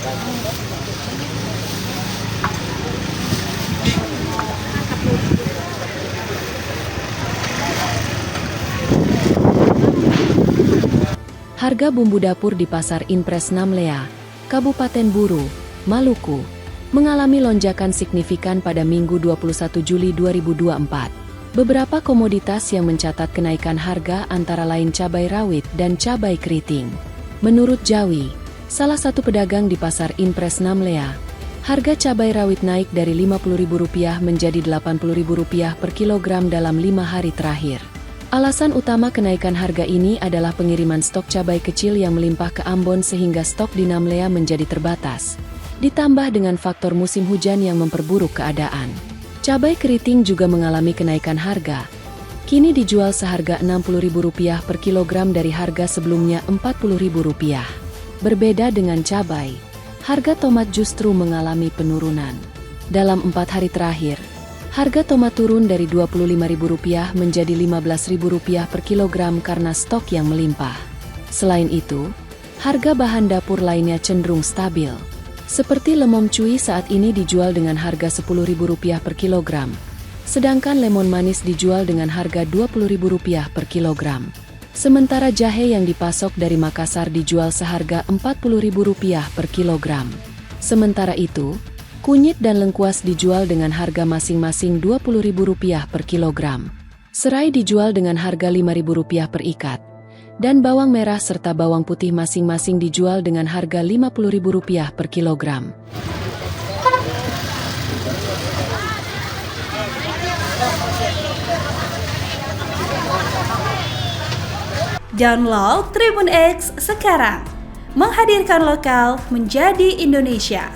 Harga bumbu dapur di Pasar Impres Namlea, Kabupaten Buru, Maluku, mengalami lonjakan signifikan pada Minggu 21 Juli 2024. Beberapa komoditas yang mencatat kenaikan harga antara lain cabai rawit dan cabai keriting. Menurut Jawi, salah satu pedagang di Pasar Impres Namlea, harga cabai rawit naik dari Rp50.000 menjadi Rp80.000 per kilogram dalam 5 hari terakhir. Alasan utama kenaikan harga ini adalah pengiriman stok cabai kecil yang melimpah ke Ambon sehingga stok di Namlea menjadi terbatas. Ditambah dengan faktor musim hujan yang memperburuk keadaan. Cabai keriting juga mengalami kenaikan harga. Kini dijual seharga Rp60.000 per kilogram dari harga sebelumnya Rp40.000. Berbeda dengan cabai, harga tomat justru mengalami penurunan. Dalam 4 hari terakhir, harga tomat turun dari Rp25.000 menjadi Rp15.000 per kilogram karena stok yang melimpah. Selain itu, harga bahan dapur lainnya cenderung stabil. Seperti lemon cuy saat ini dijual dengan harga Rp10.000 per kilogram, sedangkan lemon manis dijual dengan harga Rp20.000 per kilogram. Sementara jahe yang dipasok dari Makassar dijual seharga Rp40.000 per kilogram. Sementara itu, kunyit dan lengkuas dijual dengan harga masing-masing Rp20.000 per kilogram. Serai dijual dengan harga Rp5.000 per ikat. Dan bawang merah serta bawang putih masing-masing dijual dengan harga Rp50.000 per kilogram. Download Tribun X sekarang, menghadirkan lokal menjadi Indonesia.